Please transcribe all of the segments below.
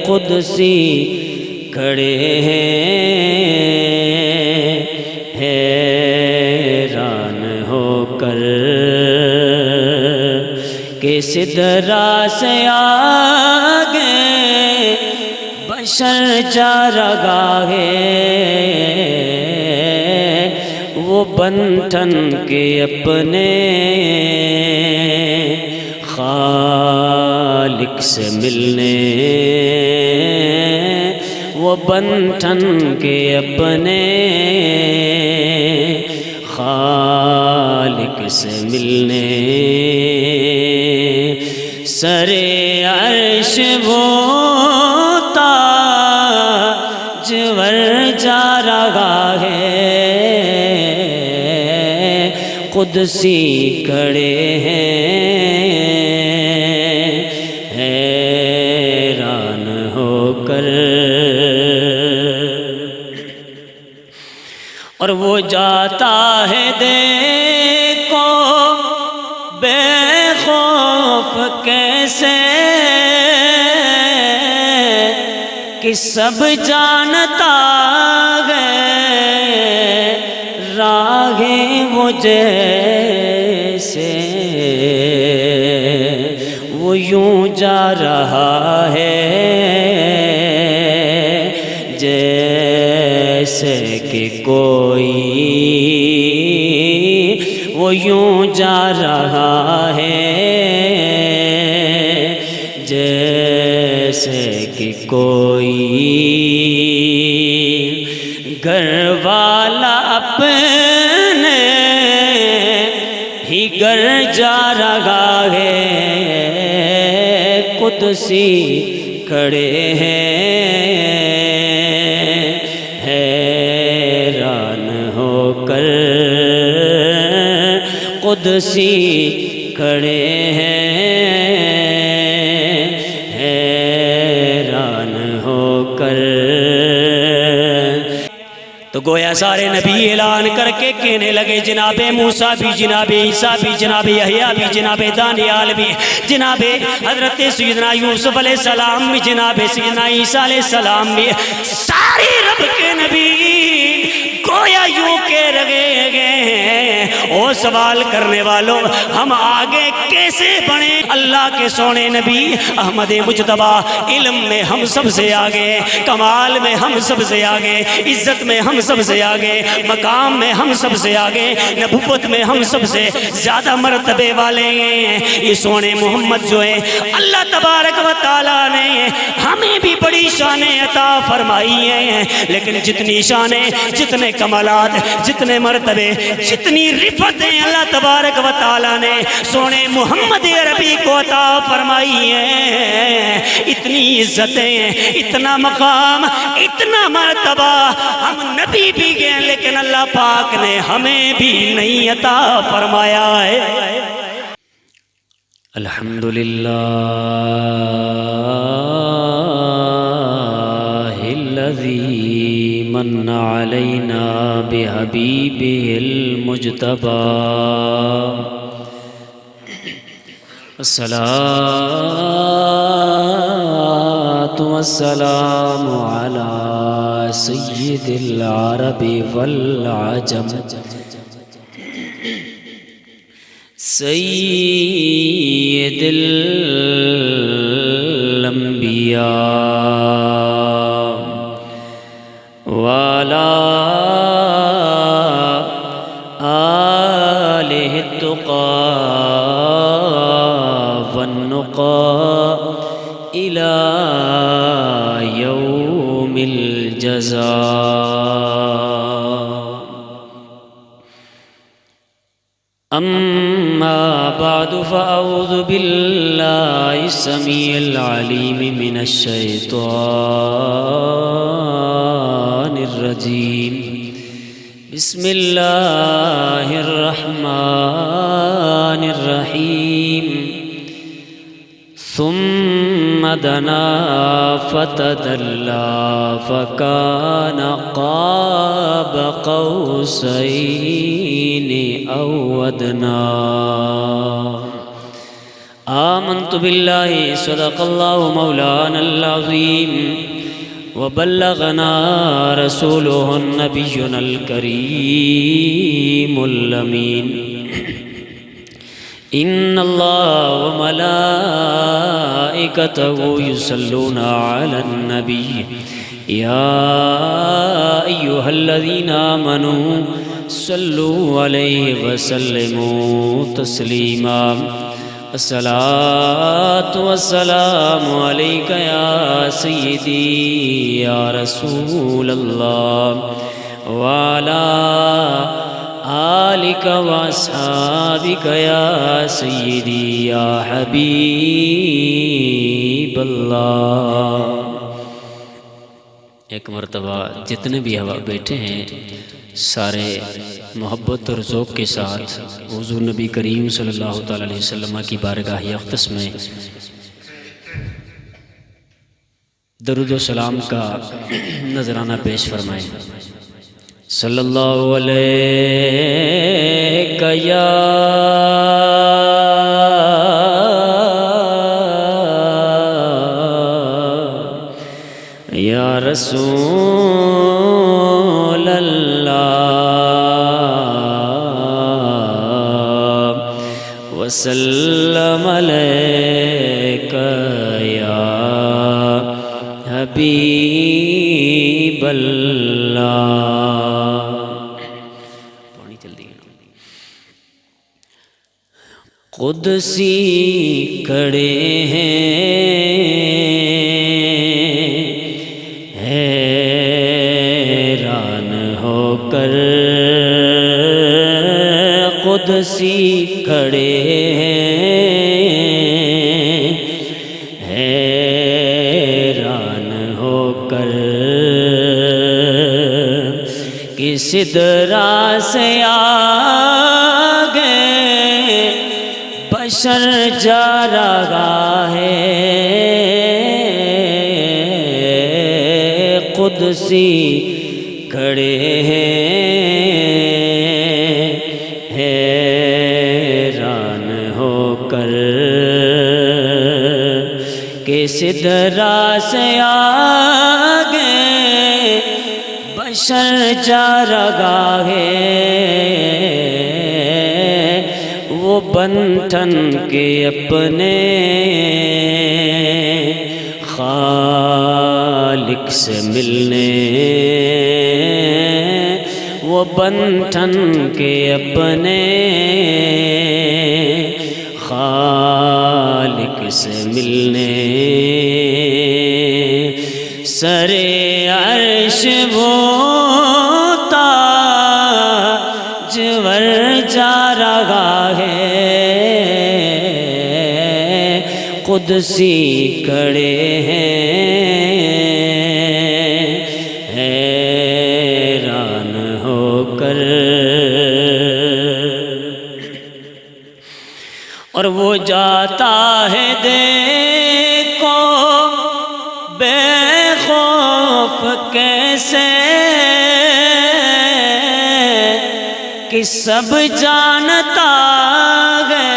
قدسی کھڑے ہیں حیران ہو کر کہ سدرا سے آگے بشر چارگاہ وہ بنٹھن کے اپنے خالق سے ملنے، وہ بنٹھن کے اپنے خالق سے ملنے، سر عرش وہ تاجور جا رہا ہے، قدسی کھڑے ہیں حیران ہو کر، اور وہ جاتا ہے دیکھو بے خوف کیسے کہ سب جانتا ہے راہ وہ جیسے، وہ یوں جا رہا ہے جیسے کہ کوئی، وہ یوں جا رہا ہے جیسے کہ کوئی گھر والا اپنے ہی گھر جا رہا ہے، قدسی کھڑے ہیں حیران ہو کر، قدسی کھڑے ہیں حیران ہو کر۔ تو گویا سارے نبی اعلان کر کے کہنے لگے جناب موسیٰ بھی، جناب عیسیٰ بھی، جناب یحییٰ بھی، جناب دانیال بھی، جناب حضرت سیدنا یوسف علیہ السلام بھی، جناب سیدنا عیسیٰ علیہ السلام بھی، سارے رب کے نبی گویا یوں کہہ رہے گئے او سوال کرنے والوں ہم آگے کیسے بڑھیں؟ اللہ کے سونے نبی احمد مجتبیٰ علم میں ہم سب سے آگے، کمال میں ہم سب سے آگے، عزت میں ہم سب سے آگے، مقام میں ہم سب سے آگے، نبوت میں ہم سب سے زیادہ مرتبے والے ہیں۔ یہ سونے محمد جو ہے اللہ تبارک و تعالیٰ نے ہمیں بھی بڑی شانیں عطا فرمائی ہیں، لیکن جتنی شانیں، جتنے کمالات، جتنے مرتبے، جتنی رفتیں اللہ تبارک و تعالیٰ نے سونے محمد عربی کو عطا فرمائی ہیں، اتنی عزتیں، اتنا مقام، اتنا مرتبہ ہم نبی بھی گئے لیکن اللہ پاک نے ہمیں بھی نہیں عطا فرمایا ہے۔ الحمدللہ الذی من علینا بحبیبہ المجتبیٰ، الصلاة والسلام علی سید العرب والعجم، سید الانبیاء وعلی آلہ التقیٰ والنقیٰ إلی یوم الجزاء۔ اما بعد فاعوذ باللہ السمیع العلیم من الشیطان الرجیم، بسم اللہ الرحمن الرحیم۔ ثم دنا فتدلى فكان قاب قوسين أو أدنى، آمنت باللہ صدق اللہ مولانا العظیم وبلغنا رسوله النبي الكريم الأمين إن الله وملائكته يصلون على النبي يا أيها الذين آمنوا صلوا عليه وسلموا تسليما الصلاة والسلام عليك يا سيدي يا رسول الله وعلى آلك وأصحابك يا سيدي يا حبيب الله۔ ایک مرتبہ جتنے بھی ہوا بیٹھے ہیں سارے محبت اور ذوق کے ساتھ حضور نبی کریم صلی اللہ علیہ وسلم کی بارگاہ اقدس میں درود و سلام کا نذرانہ پیش فرمائیں۔ صلی اللہ علیہ یا رسول اللہ وسلم علیک یا حبیب اللہ۔ قدسی کھڑے ہیں حیران ہو کر، قدسی کھڑے ہیں حیران ہو کر، کس سدرا سے آگے بشر جا رہا ہے، قدسی کھڑے ہیں حیران ہو کر، کہ سدرا سے آگے بشر جا رہا ہے، وہ بن ٹھن کے اپنے خالق سے ملنے، وہ بن ٹھن کے اپنے خالق سے ملنے، سرے عرش وہ تاجور جا رہا ہے، قدسی کھڑے ہیں حیران ہو کر، اور وہ جاتا ہے دیکھو بے خوف کیسے، کہ سب جانتا ہے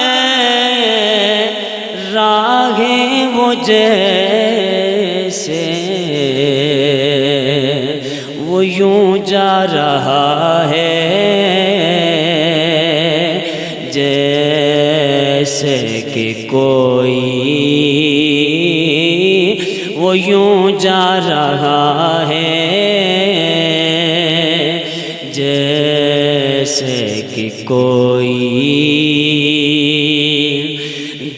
راہیں وہ جیسے، وہ یوں جا رہا ہے جیسے کہ کوئی، وہ یوں جا رہا ہے جیسے کہ کوئی،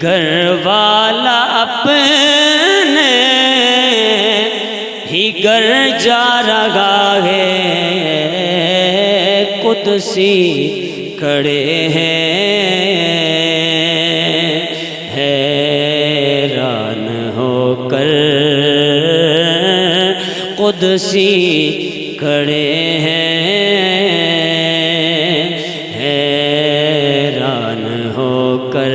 گھر والا اپنے ہی گھر جا رہا ہے، قدسی کھڑے ہیں حیران ہو کر، قدسی کھڑے ہیں حیران ہو کر،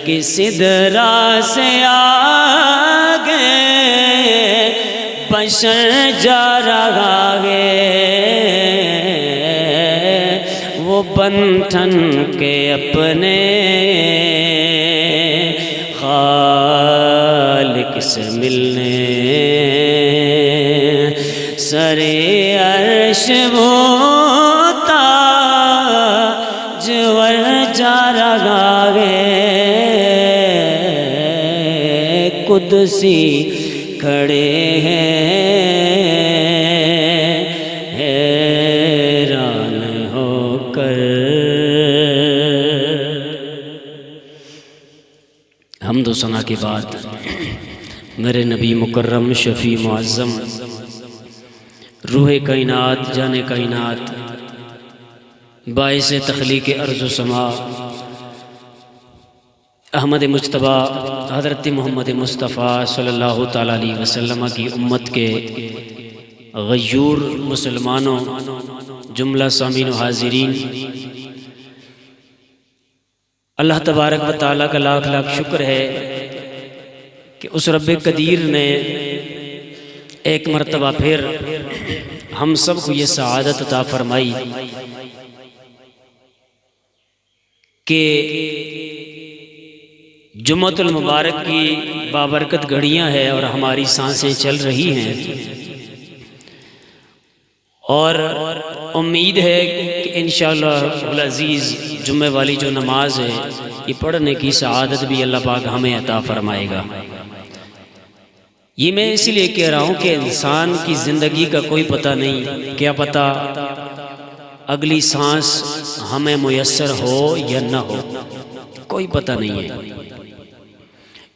کہ سدرا سے آگے بشر جا رہا ہے، وہ بن ٹھن کے اپنے سے ملنے سرے عرش وہ تاجور جا رہا ہے قدسی کھڑے ہیں حیران ہو کر۔ حمد و ثنا کے بعد میرے نبی مکرم شفیع معظم روح کائنات جان کائنات باعث تخلیق ارض و سما احمد مجتبیٰ حضرت محمد مصطفیٰ صلی اللہ تعالیٰ علیہ وسلم کی امت کے غیور مسلمانوں جملہ سامعین و حاضرین، اللہ تبارک و تعالیٰ کا لاکھ لاکھ شکر ہے کہ اس رب قدیر نے ایک مرتبہ پھر ہم سب کو یہ سعادت عطا فرمائی کہ جمعۃ المبارک کی بابرکت گھڑیاں ہیں اور ہماری سانسیں چل رہی ہیں، اور امید ہے کہ انشاءاللہ العزیز جمعہ والی جو نماز ہے یہ پڑھنے کی سعادت بھی اللہ پاک ہمیں عطا فرمائے گا۔ یہ میں اس لیے کہہ رہا ہوں کہ انسان کی زندگی کا کوئی پتہ نہیں، کیا پتہ اگلی سانس ہمیں میسر ہو یا نہ ہو، کوئی پتہ نہیں ہے۔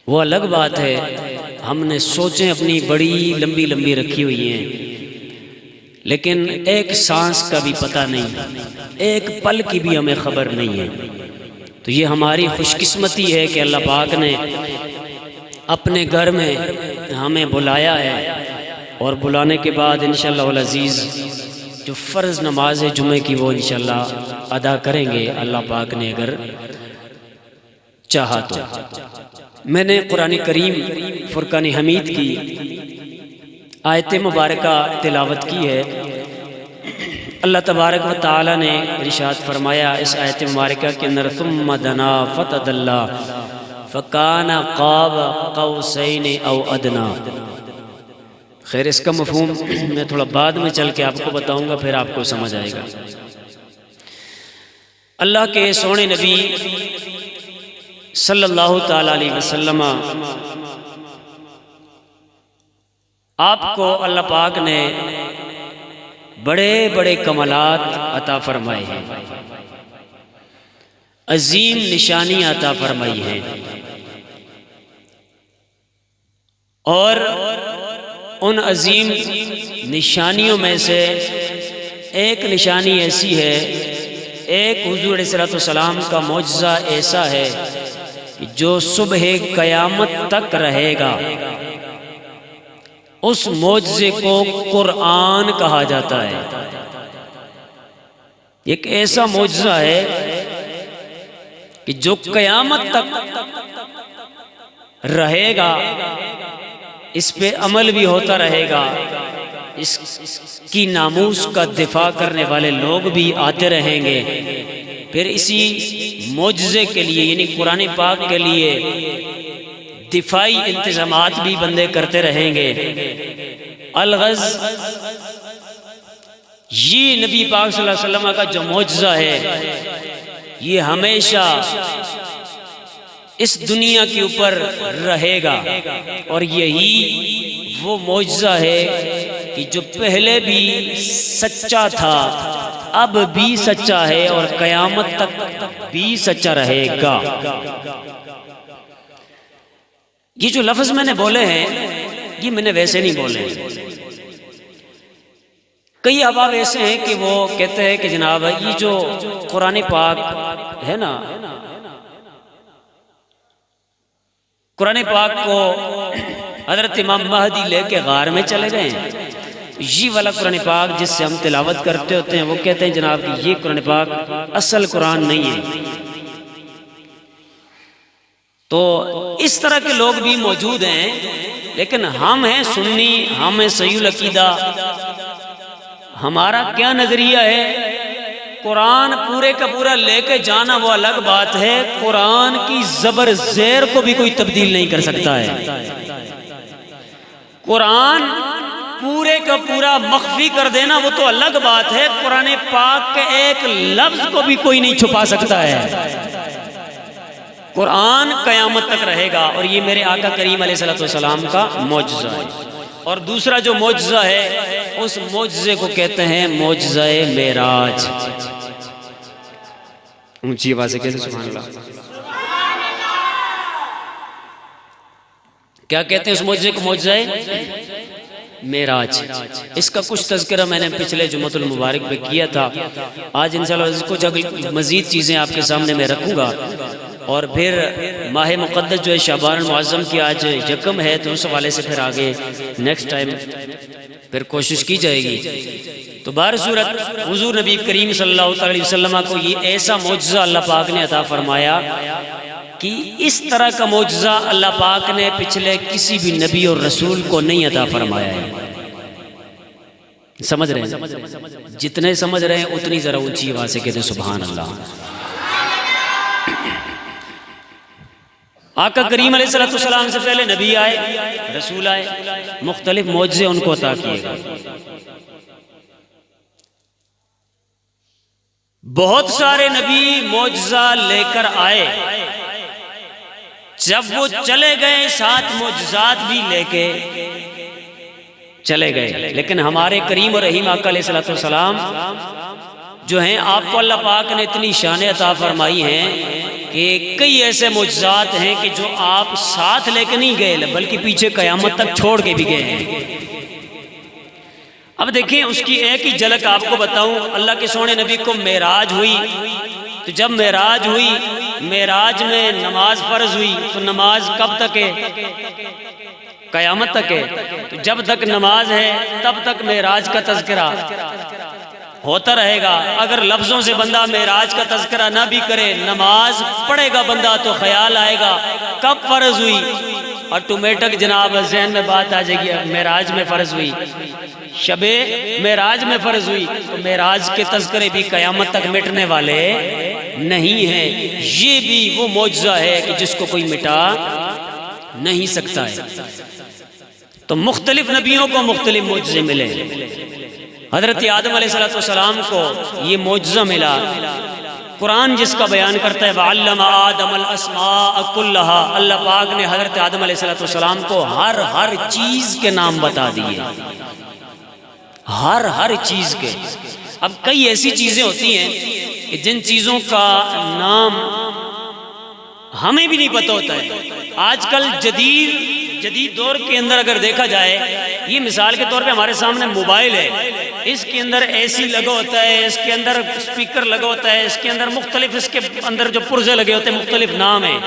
وہ الگ بات ہے ہم نے سوچیں اپنی بڑی لمبی لمبی رکھی ہوئی ہیں، لیکن ایک سانس کا بھی پتہ نہیں، ایک پل کی بھی ہمیں خبر نہیں ہے۔ تو یہ ہماری خوش قسمتی ہے کہ اللہ پاک نے اپنے گھر میں ہمیں بلایا ہے، اور بلانے کے بعد انشاءاللہ العزیز جو فرض نماز ہے جمعے کی وہ انشاءاللہ ادا کریں گے اللہ پاک نے اگر چاہا تو۔ میں نے قرآن کریم فرقان حمید کی آیت مبارکہ تلاوت کی ہے۔ اللہ تبارک و تعالی نے ارشاد فرمایا اس آیت مبارکہ کے اندر ثم دنا فتدلی فکان قاب قوسین او ادنا۔ خیر اس کا مفہوم میں تھوڑا بعد میں چل کے آپ کو بتاؤں گا، پھر آپ کو سمجھ آئے گا۔ اللہ کے سونے نبی صلی اللہ تعالی علیہ وسلم آپ کو اللہ پاک نے بڑے بڑے کمالات عطا فرمائے ہیں، عظیم نشانی عطا فرمائی ہے، اور ان عظیم نشانیوں میں سے ایک نشانی ایسی ہے، ایک حضور علیہ السلام کا معجزہ ایسا ہے جو صبح قیامت تک رہے گا۔ اس معجزے کو قرآن کہا جاتا ہے۔ ایک ایسا معجزہ ہے کہ جو قیامت تک رہے گا، اس پہ عمل بھی ہوتا رہے گا، اس کی ناموس کا دفاع کرنے والے لوگ بھی آتے رہیں گے، پھر اسی معجزے کے لیے یعنی قرآن پاک کے لیے دفاعی انتظامات بھی بندے کرتے رہیں گے۔ الغز یہ نبی پاک صلی اللہ علیہ وسلم کا جو معجزہ ہے یہ ہمیشہ اس دنیا کے اوپر رہے گا، اور یہی وہ معجزہ ہے کہ جو پہلے بھی سچا تھا، اب بھی سچا ہے، اور قیامت تک بھی سچا رہے گا۔ یہ جو لفظ میں نے بولے ہیں یہ میں نے ویسے نہیں بولے ہیں۔ کئی احباب ایسے ہیں کہ وہ کہتے ہیں کہ جناب یہ جو قرآن پاک ہے نا، قرآن پاک کو حضرت امام مہدی لے کے غار میں چلے گئے ہیں، یہ والا قرآن پاک جس سے ہم تلاوت کرتے ہوتے ہیں وہ کہتے ہیں جناب کہ یہ قرآن پاک اصل قرآن نہیں ہے۔ تو اس طرح کے لوگ بھی موجود ہیں، لیکن ہم ہیں سنی، ہم ہیں صحیح العقیدہ۔ ہمارا کیا نظریہ ہے؟ قرآن پورے کا پورا لے کے جانا وہ الگ بات ہے، قرآن کی زبر زیر کو بھی کوئی تبدیل نہیں کر سکتا ہے۔ قرآن پورے کا پورا مخفی کر دینا وہ تو الگ بات ہے، قرآن پاک کے ایک لفظ کو بھی کوئی نہیں چھپا سکتا ہے۔ قرآن قیامت تک رہے گا، اور یہ میرے آقا کریم علیہ السلام کا معجزہ ہے۔ اور دوسرا جو معجزہ ہے اس معجزے کو کہتے ہیں معجزہ معراج۔ اونچی آواز سے کہتے ہیں سبحان اللہ۔ کیا کہتے ہیں اس معجزے کو؟ معجزہ معراج۔ اس کا کچھ تذکرہ میں نے پچھلے جمعۃ المبارک میں کیا تھا۔ آج انشاءاللہ اس کو مزید چیزیں آپ کے سامنے میں رکھوں گا، اور پھر ماہ مقدس جو ہے شعبان المعظم کی آج یکم ہے، تو اس حوالے سے پھر آگے نیکسٹ ٹائم پھر کوشش کی جائے گی۔ تو بہر صورت حضور نبی کریم صلی اللہ علیہ وسلم کو یہ ایسا معجزہ اللہ پاک نے عطا فرمایا کہ اس طرح کا معجزہ اللہ پاک نے پچھلے کسی بھی نبی اور رسول کو نہیں عطا فرمایا ہے۔ سمجھ رہے ہیں؟ جتنے سمجھ رہے ہیں اتنی ذرا اونچی آواز سے کہتے ہیں سبحان اللہ۔ آقا کریم علیہ السلام سے پہلے نبی آئے، رسول آئے، مختلف معجزے ان کو عطا کیے گئے۔ بہت سارے نبی معجزہ لے کر آئے، جب وہ چلے گئے ساتھ معجزات بھی لے کے چلے گئے، لیکن ہمارے کریم اور رحیم آقا علیہ السلام جو ہیں، آپ کو اللہ پاک نے اتنی شان عطا فرمائی ہیں کہ کئی ایسے معجزات ہیں کہ جو آپ ساتھ لے کے نہیں گئے بلکہ پیچھے قیامت تک چھوڑ کے بھی گئے ہیں۔ اب دیکھیں اس کی ایک ہی جھلک آپ کو بتاؤں۔ اللہ کے سونے نبی کو معراج ہوئی، تو جب معراج ہوئی، معراج میں نماز فرض ہوئی، تو نماز کب تک ہے؟ قیامت تک ہے۔ تو جب تک نماز ہے تب تک معراج کا تذکرہ ہوتا رہے گا۔ اگر لفظوں سے بندہ معراج کا تذکرہ نہ بھی کرے، نماز پڑھے گا بندہ تو خیال آئے گا کب فرض ہوئی، آٹومیٹک جناب ذہن میں بات آ جائے گی، معراج میں فرض ہوئی، شب معراج میں فرض ہوئی۔ تو معراج کے تذکرے بھی قیامت تک مٹنے والے نہیں ہیں۔ یہ بھی وہ معجزہ ہے کہ جس کو کوئی مٹا نہیں سکتا ہے۔ تو مختلف نبیوں کو مختلف معجزے ملے۔ حضرت آدم علیہ السلام کو یہ معجزہ ملا۔ قرآن جس کا بیان کرتا ہے وَعَلَّمَ آدَمَ الْأَسْمَاءَ كُلَّهَا، اللہ پاک نے حضرت آدم علیہ السلام کو ہر چیز کے نام بتا دیے، ہر چیز کے۔ اب کئی ایسی چیزیں ہوتی ہیں کہ جن چیزوں کا نام ہمیں بھی نہیں پتہ ہوتا ہے۔ آج کل جدید دور کے اندر اگر دیکھا جائے، یہ مثال کے طور پہ ہمارے سامنے موبائل ہے، اس کے اندر اے سی لگا ہوتا ہے، اس کے اندر اسپیکر لگا ہوتا ہے، اس کے اندر مختلف، اس کے اندر جو پرزے لگے ہوتے ہیں مختلف نام ہیں۔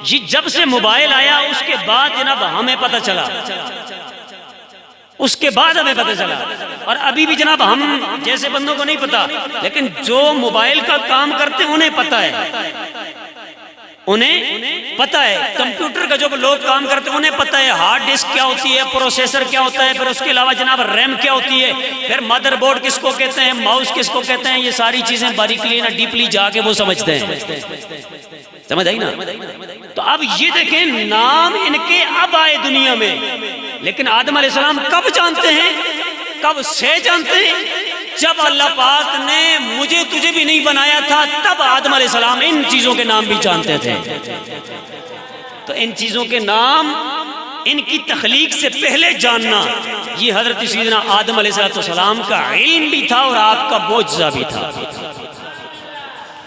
یہ جب سے موبائل آیا اس کے بعد جناب ہمیں پتہ چلا، اس کے بعد ہمیں پتہ چلا، اور ابھی بھی جناب ہم جیسے بندوں کو نہیں پتا، لیکن جو موبائل کا کام کرتے ہیں انہیں پتہ ہے، انہیں پتہ ہے۔ کمپیوٹر کا جو لوگ کام کرتے ہیں انہیں پتہ ہے ہارڈ ڈسک کیا ہوتی ہے، پروسیسر کیا ہوتا ہے، پھر اس کے علاوہ جناب ریم کیا ہوتی ہے، پھر مدر بورڈ کس کو کہتے ہیں، ماؤس کس کو کہتے ہیں، یہ ساری چیزیں باریکلی نہ ڈیپلی جا کے وہ سمجھتے ہیں۔ سمجھ آئی نا؟ تو اب یہ دیکھیں نام ان کے اب آئے دنیا میں، لیکن آدم علیہ السلام کب جانتے ہیں، کب سے جانتے ہیں؟ جب اللہ پاک نے مجھے تجھے بھی نہیں بنایا تھا تب آدم علیہ السلام ان چیزوں کے نام بھی جانتے تھے۔ تو ان چیزوں کے نام ان کی تخلیق سے پہلے جاننا، یہ حضرت سیدنا آدم علیہ السلام کا علم بھی تھا اور آپ کا معجزہ بھی تھا۔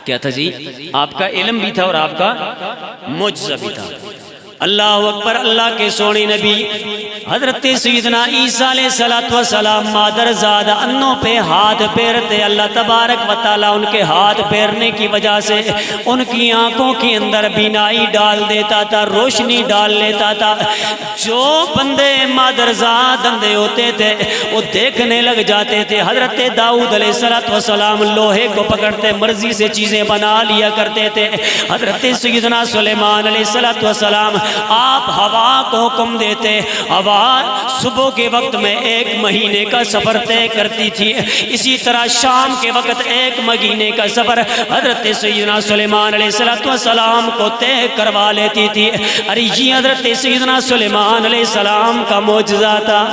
کیا تھا جی؟ آپ کا علم بھی تھا اور آپ کا معجزہ بھی تھا۔ اللہ اکبر۔ اللہ کے سونے نبی حضرت سیدنا عیسیٰ علیہ السلام مادر زاد انوں پہ ہاتھ پھیرتے، اللہ تبارک و تعالیٰ ان کے ہاتھ پھیرنے کی وجہ سے ان کی آنکھوں کے اندر بینائی ڈال دیتا تھا، روشنی ڈال لیتا تھا۔ جو بندے مادر زاد اندھے ہوتے تھے وہ دیکھنے لگ جاتے تھے۔ حضرت داؤد علیہ السلام لوہے کو پکڑتے مرضی سے چیزیں بنا لیا کرتے تھے۔ حضرت سیدنا سلیمان علیہ السلام آپ ہوا کو حکم دیتے، ہوا صبح کے وقت میں 1 مہینے کا سفر طے کرتی تھی، اسی طرح شام کے وقت 1 مہینے کا سفر حضرت سیدنا سلیمان علیہ السلام کو طے کروا لیتی تھی۔ ارے یہ حضرت سیدنا سلیمان علیہ السلام کا معجزہ تھا۔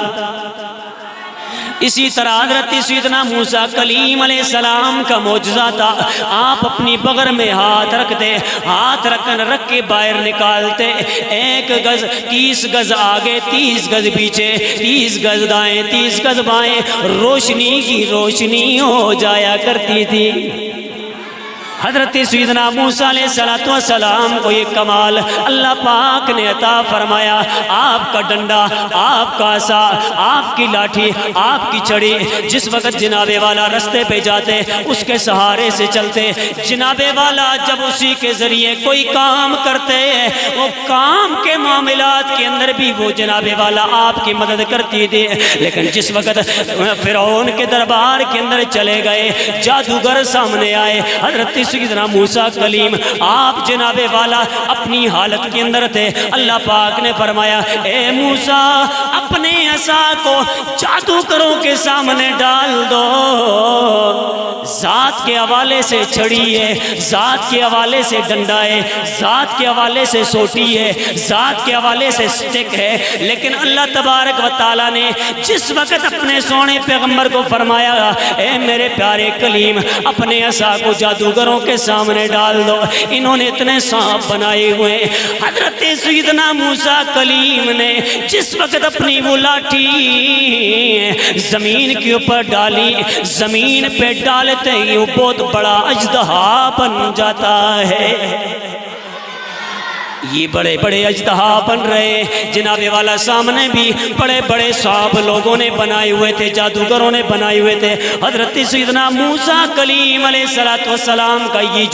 اسی طرح حضرت سیدنا موسیٰ کلیم علیہ السلام کا معجزہ تھا، آپ اپنی بغر میں ہاتھ رکھتے، ہاتھ رکھ کے باہر نکالتے، 1 گز 30 گز آگے 30 گز پیچھے، 30 گز دائیں 30 گز بائیں، روشنی کی روشنی ہو جایا کرتی تھی۔ حضرت سیدنا موسیٰ علیہ السلام کو یہ کمال اللہ پاک نے عطا فرمایا، آپ کا ڈنڈا، آپ کا عصا، آپ کی لاٹھی، آپ کی چھڑی، جس وقت جناب والا رستے پہ جاتے اس کے سہارے سے چلتے، جناب والا جب اسی کے ذریعے کوئی کام کرتے، وہ کام کے معاملات کے اندر بھی وہ جناب والا آپ کی مدد کرتی تھی۔ لیکن جس وقت فرعون کے دربار کے اندر چلے گئے، جادوگر سامنے آئے، حضرت سیدنا موسیٰ کلیم آپ جناب والا اپنی حالت کے اندر تھے، اللہ پاک نے فرمایا اے موسیٰ اپنے عصا کو جادوگروں کے سامنے ڈال دو، ذات کے حوالے سے چھڑی ہے، ذات کے حوالے سے ڈنڈا ہے، ذات کے حوالے سے سوٹی ہے، ذات کے حوالے سے سٹک ہے، لیکن اللہ تبارک و تعالیٰ نے جس وقت اپنے سونے پیغمبر کو فرمایا اے میرے پیارے کلیم اپنے عصا کو جادوگروں کے سامنے ڈال دو، انہوں نے اتنے سانپ بنائے ہوئے، حضرت سیدنا موسیٰ کلیم نے جس وقت اپنی وہ لاٹھی زمین کے اوپر ڈالی، زمین پہ ڈالتے ہی وہ بہت بڑا اژدہا بن جاتا ہے۔ یہ بڑے بڑے اژدہا بن رہے، جناب والا سامنے بھی بڑے بڑے سانپ لوگوں نے بنائے ہوئے تھے، جادوگروں نے بنائے ہوئے تھے۔ حضرت سیدنا موسیٰ کلیم علیہ السلام کا یہ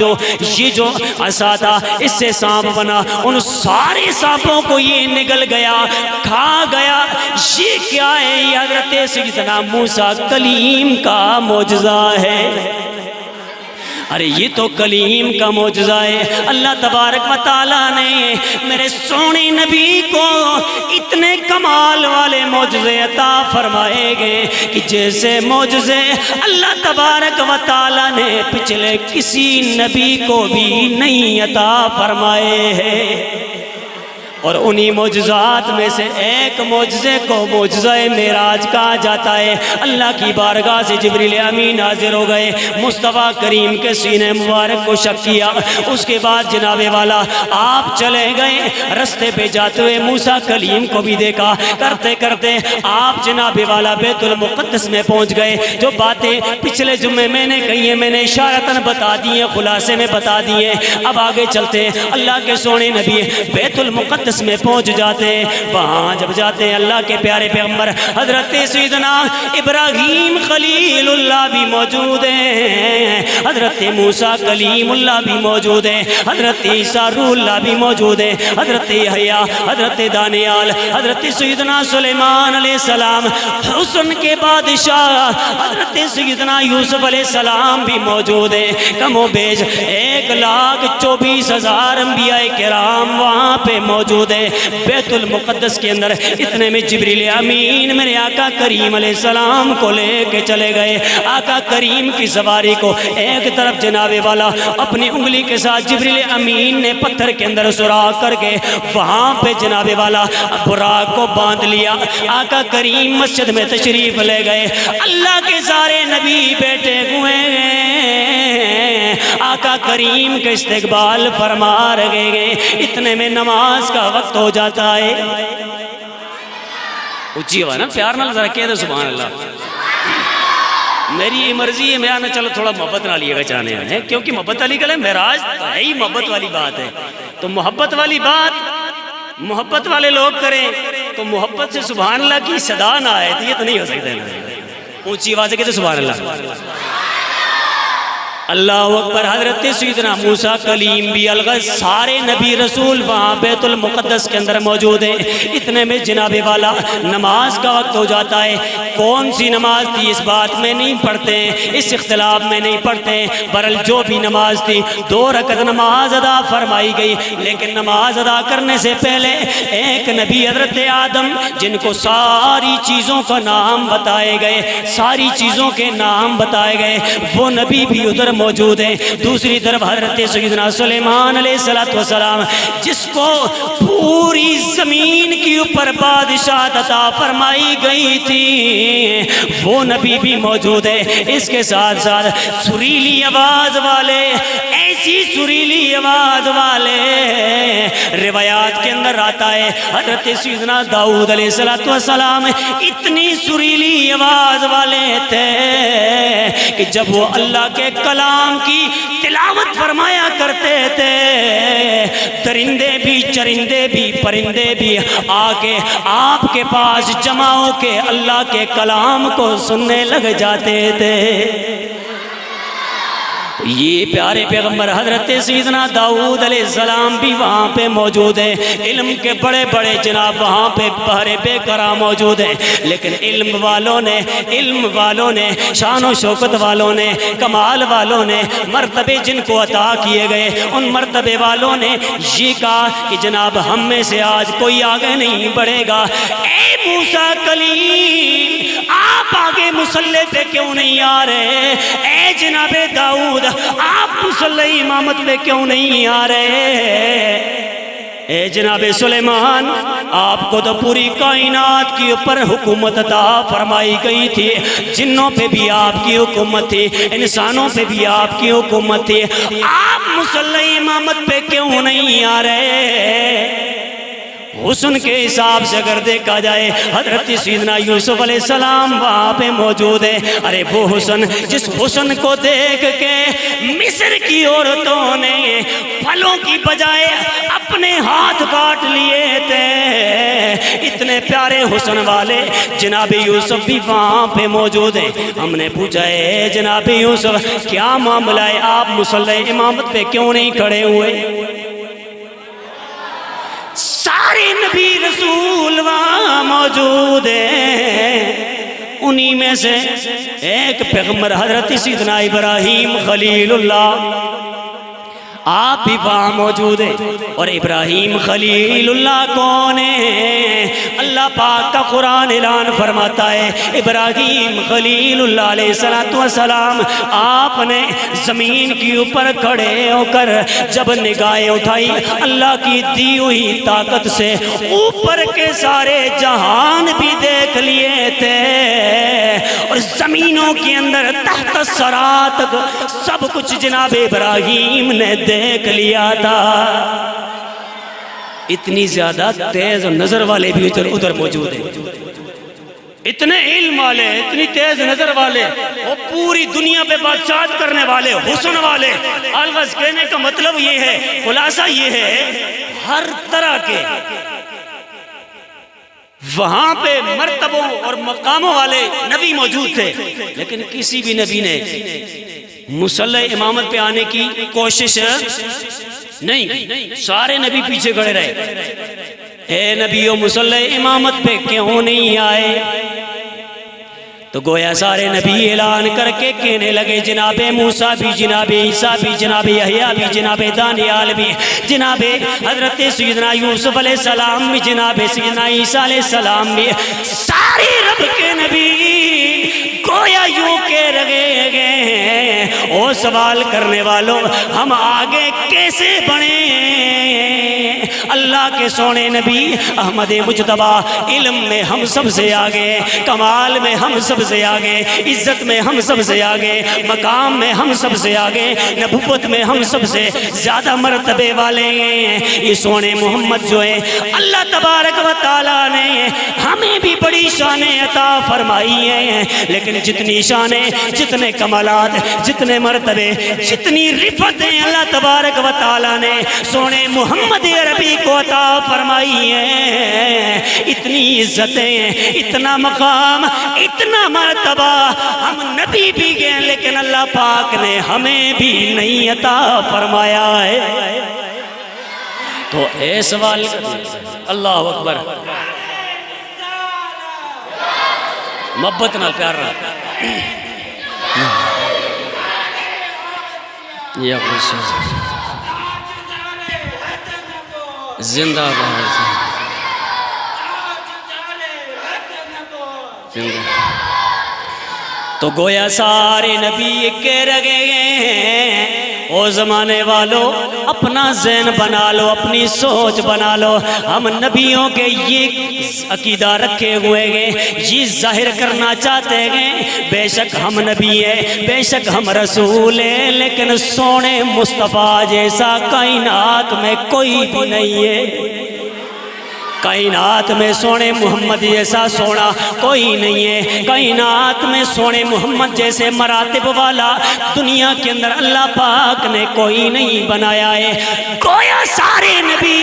جو عصا تھا، اس سے سانپ بنا، ان سارے سانپوں کو یہ نگل گیا، کھا گیا۔ یہ کیا ہے؟ یہ حضرت سیدنا موسیٰ کلیم کا معجزہ ہے۔ ارے یہ تو کلیم کا معجزہ ہے۔ اللہ تبارک و تعالیٰ نے میرے سونے نبی کو اتنے کمال والے معجزے عطا فرمائے گئے کہ جیسے معجزے اللہ تبارک و تعالیٰ نے پچھلے کسی نبی کو بھی نہیں عطا فرمائے ہیں۔ اور انہی معجزات میں سے ایک معجزے کو معجزہ معراج کہا جاتا ہے۔ اللہ کی بارگاہ سے جبریل امین حاضر ہو گئے، مصطفیٰ کریم کے سینے مبارک کو شق کیا، اس کے بعد جناب والا آپ چلے گئے، رستے پہ جاتے ہوئے موسیٰ کلیم کو بھی دیکھا، کرتے کرتے آپ جناب والا بیت المقدس میں پہنچ گئے۔ جو باتیں پچھلے جمعے میں نے کہی ہیں میں نے اشارتاً بتا دی ہیں، خلاصے میں بتا دی ہیں۔ اب آگے چلتے ہیں، اللہ کے سونے نبی بیت المقدس میں پہنچ جاتے ہیں۔ وہاں جب جاتے ہیں اللہ کے پیارے پیغمبر حضرت سیدنا ابراہیم خلیل اللہ بھی موجود ہیں، حضرت موسیٰ کلیم اللہ بھی موجود ہیں، حضرت عیسیٰ روح اللہ بھی موجود ہیں، حضرت یحییٰ، حضرت دانیال، حضرت سیدنا سلیمان علیہ السلام، حسن کے بادشاہ حضرت سیدنا یوسف علیہ السلام بھی موجود ہیں۔ کم و بیش 1,24,000 انبیاء کرام وہاں پہ موجود ہے بیت المقدس کے اندر۔ اتنے میں جبریل امین میرے آقا کریم علیہ السلام کو لے کے چلے گئے۔ آقا کریم کی سواری کو ایک طرف جناب والا اپنی انگلی کے ساتھ جبریل امین نے پتھر کے اندر سوراخ کر کے وہاں پہ جناب والا براق کو باندھ لیا۔ آقا کریم مسجد میں تشریف لے گئے، اللہ کے سارے نبی بیٹھے ہوئے ہیں، آقا کریم کے استقبال فرما رہے گئے۔ اتنے میں نماز کا وقت ہو جاتا ہے۔ اچھی ہوا نا پیار نال ذرا کہہ دے سبحان اللہ۔ میری مرضی ہے میں نہ چلو تھوڑا محبت نہ لیے گا چاہنے ہیں، کیونکہ محبت والی گل ہے، معراج ہے ہی محبت والی بات ہے، تو محبت والی بات محبت والے لوگ کریں تو محبت سے سبحان اللہ کی صدا نہ آئے تو یہ تو نہیں ہو سکتا ہے۔ اونچی آواز سے کہتے سبحان اللہ۔ اللہ اکبر۔ حضرت سیدنا موسیٰ کلیم بھی الغز سارے نبی رسول وہاں بیت المقدس کے اندر موجود ہیں۔ اتنے میں جناب والا نماز کا وقت ہو جاتا ہے۔ کون سی نماز تھی اس بات میں نہیں پڑھتے ہیں، اس اختلاف میں نہیں پڑھتے ہیں، برل جو بھی نماز تھی 2 رکعت نماز ادا فرمائی گئی۔ لیکن نماز ادا کرنے سے پہلے ایک نبی حضرت آدم جن کو ساری چیزوں کا نام بتائے گئے، ساری چیزوں کے نام بتائے گئے، وہ نبی بھی ادھر موجود ہیں۔ دوسری طرف حضرت سیدنا سلیمان علیہ السلام جس کو پوری زمین کی اوپر بادشاہت عطا فرمائی گئی تھی، وہ نبی بھی موجود ہے۔ اس کے ساتھ ساتھ سریلی آواز والے، ایسی سریلی آواز والے روایات کے اندر آتا ہے حضرت سیدنا داؤد علیہ السلام اتنی سریلی آواز والے تھے کہ جب وہ اللہ کے کلام کی تلاوت فرمایا کرتے تھے، درندے بھی، چرندے بھی، پرندے بھی آ کے آپ کے پاس جمع ہو کے اللہ کے کلام کو سننے لگ جاتے تھے۔ یہ پیارے پیغمبر حضرت سیدنا داؤد علیہ السلام بھی وہاں پہ موجود ہیں۔ علم کے بڑے بڑے جناب وہاں پہ بہرے بے قرار موجود ہیں، لیکن علم والوں نے شان و شوکت والوں نے، کمال والوں نے، مرتبے جن کو عطا کیے گئے، ان مرتبے والوں نے یہ کہا کہ جناب ہم میں سے آج کوئی آگے نہیں بڑھے گا۔ اے موسیٰ کلیم، آپ آگے مصلی پہ کیوں نہیں آ رہے؟ اے جناب داؤد، آپ مصلی امامت پہ کیوں نہیں آ رہے؟ اے جناب سلیمان، آپ کو تو پوری کائنات کی اوپر حکومت عطا فرمائی گئی تھی، جنوں پہ بھی آپ کی حکومت تھی، انسانوں پہ بھی آپ کی حکومت تھی، آپ مصلی امامت پہ کیوں نہیں آ رہے؟ حسن کے حساب سے اگر دیکھا جائے حضرت سیدنا یوسف علیہ السلام وہاں پہ موجود ہے۔ ارے وہ حسن جس حسن کو دیکھ کے مصر کی عورتوں نے پھلوں کی بجائے اپنے ہاتھ کاٹ لیے تھے، اتنے پیارے حسن والے جناب یوسف بھی وہاں پہ موجود ہیں۔ ہم نے پوچھا ہے جناب یوسف کیا معاملہ ہے، آپ مصلی امامت پہ کیوں نہیں کھڑے ہوئے؟ سارے نبی رسول وہاں موجود ہیں، انہی میں سے ایک پیغمبر حضرت سیدنا ابراہیم خلیل اللہ آپ بھی وہاں موجود ہیں۔ اور ابراہیم خلیل اللہ کون ہے؟ اللہ پاک کا قرآن اعلان فرماتا ہے ابراہیم خلیل اللہ علیہ السلام آپ نے زمین کی اوپر کھڑے ہو کر جب نگاہیں اٹھائی، اللہ کی دی ہوئی طاقت سے اوپر کے سارے جہان بھی دیکھ لیے تھے، اور زمینوں کے اندر تحت الثری تک سب کچھ جناب ابراہیم نے دیکھ لیا تھا۔ اتنی زیادہ تیز نظر والے بھی ادھر موجود ہیں، اتنے علم والے، اتنی تیز نظر والے، وہ پوری دنیا پہ بادشاہت کرنے والے، حسن والے۔ الغرض کہنے کا مطلب یہ ہے، خلاصہ یہ ہے، ہر طرح کے وہاں پہ مرتبوں اور مقاموں والے نبی موجود تھے، لیکن کسی بھی نبی نے مصلی امامت پہ آنے کی کوشش نہیں، سارے نبی پیچھے کھڑے رہے۔ اے نبیو مصلی امامت پہ کیوں نہیں آئے؟ تو گویا سارے نبی اعلان کر کے کہنے لگے جناب موسیٰ بھی، جناب عیسیٰ بھی، جناب یحییٰ بھی، جناب دانیال بھی، جناب حضرت سیدنا یوسف علیہ السلام بھی، جناب سیدنا عیسیٰ علیہ السلام بھی، سارے رب کے نبی گویا یوں کے رگے گئے۔ او سوال کرنے والوں، ہم آگے کیسے بڑھیں؟ اللہ کے سونے نبی احمد مجتبی علم میں ہم سب سے آگے، کمال میں ہم سب سے آگے، عزت میں ہم سب سے آگے، مقام میں ہم سب سے آگے، نبوت میں ہم سب سے زیادہ مرتبے والے ہیں۔ یہ سونے محمد جو ہے اللہ تبارک و تعالیٰ نے ہمیں بھی بڑی شانیں عطا فرمائی ہیں، لیکن جتنی شانیں، جتنے کمالات، جتنے مرتبے، جتنی رفتیں اللہ تبارک و تعالیٰ نے سونے محمد عربی کو عطا فرمائی ہے، اتنی عزتیں، اتنا مقام، اتنا مرتبہ ہم نبی بھی گئے لیکن اللہ پاک نے ہمیں بھی نہیں عطا فرمایا ہے۔ تو اے سوال اللہ اکبر، محبت نال پیار رہا یا زندہ باد تو گویا سارے نبی کے رگے گئے۔ او زمانے والوں اپنا ذہن بنا لو، اپنی سوچ بنا لو، ہم نبیوں کے یہ عقیدہ رکھے ہوئے گئے، یہ ظاہر کرنا چاہتے ہیں بے شک ہم نبی ہیں، بے شک ہم رسول ہیں، لیکن سونے مصطفیٰ جیسا کائنات میں کوئی بھی نہیں ہے۔ کائنات میں سونے محمد جیسا سونا کوئی نہیں ہے، کائنات میں سونے محمد جیسے مراتب والا دنیا کے اندر اللہ پاک نے کوئی نہیں بنایا ہے۔ گویا سارے نبی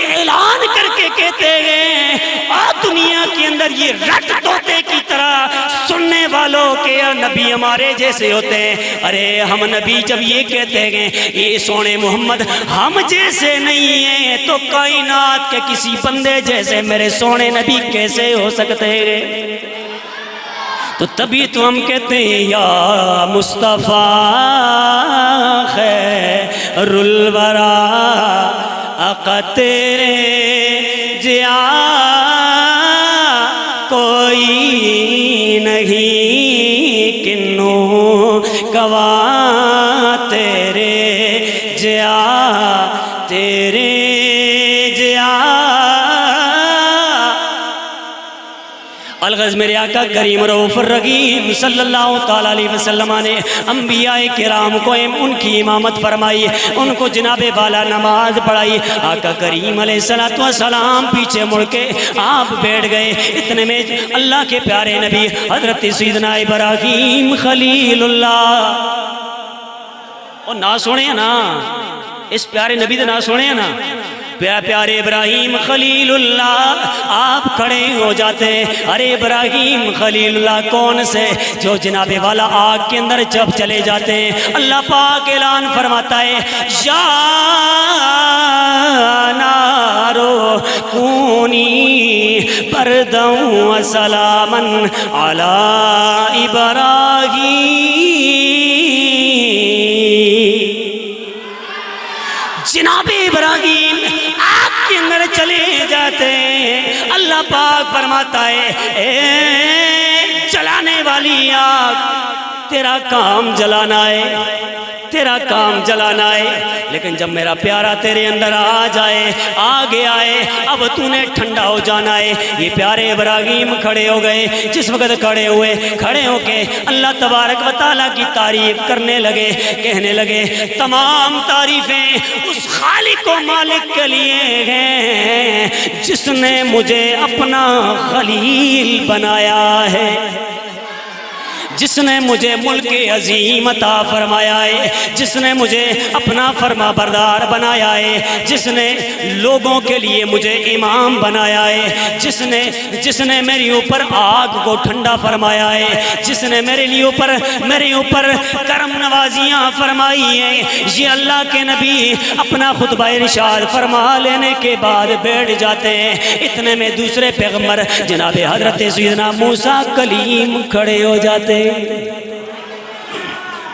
اعلان کر کے کہتے ہیں اور دنیا کے اندر یہ رٹ طوطے کی طرح سننے والوں کے نبی ہمارے جیسے ہوتے ہیں۔ ارے ہم نبی جب یہ کہتے ہیں یہ سونے محمد ہم جیسے نہیں ہیں تو کائنات کے کسی بندے جیسے میرے سونے نبی کیسے ہو سکتے ہیں؟ تو تبھی تو ہم کہتے ہیں یا مصطفیٰ خیر الورا آقا تیرے جیا کوئی نہیں، کنوں گواہ تیرے جیا تیرے الغرض میرے آقا کریم رؤوف الرحیم صلی اللہ تعالیٰ علیہ وسلم نے انبیاء کرام کو ان کی امامت فرمائی، ان کو جناب والا نماز پڑھائی۔ آقا کریم علیہ السلام پیچھے مڑ کے آپ بیٹھ گئے۔ اتنے میں اللہ کے پیارے نبی حضرت سیدنا ابراہیم خلیل اللہ، اور نہ سونے ہیں نا اس پیارے نبی دے، نہ سونے ہیں نا پیارے ابراہیم خلیل اللہ، آپ کھڑے ہو جاتے ہیں۔ ارے ابراہیم خلیل اللہ کون سے؟ جو جناب والا آگ کے اندر جب چلے جاتے ہیں اللہ پاک اعلان فرماتا ہے یا نارو کونی برداً و سلاما علی ابراہیم۔ جناب ابراہیم آگ کے اندر چلے جاتے ہیں، اللہ پاک فرماتا ہے اے جلانے والی آگ، تیرا کام جلانا ہے، تیرا کام جلانا ہے، لیکن جب میرا پیارا تیرے اندر آ جائے، آگے آئے، اب تو نے ٹھنڈا ہو جانا ہے۔ یہ پیارے ابراہیم کھڑے ہو گئے۔ جس وقت کھڑے ہوئے، کھڑے ہو کے اللہ تبارک و تعالیٰ کی تعریف کرنے لگے، کہنے لگے تمام تعریفیں اس خالق و مالک کے لیے ہیں جس نے مجھے اپنا خلیل بنایا ہے، جس نے مجھے ملک عظیم عطا فرمایا ہے، جس نے مجھے اپنا فرما بردار بنایا ہے، جس نے لوگوں کے لیے مجھے امام بنایا ہے، جس نے میرے اوپر آگ کو ٹھنڈا فرمایا ہے، جس نے میرے اوپر کرم نوازیاں فرمائی ہیں۔ یہ اللہ کے نبی اپنا خطبہ ارشاد فرما لینے کے بعد بیٹھ جاتے ہیں۔ اتنے میں دوسرے پیغمبر جناب حضرت سیدنا موسیٰ کلیم کھڑے ہو جاتے ہیں۔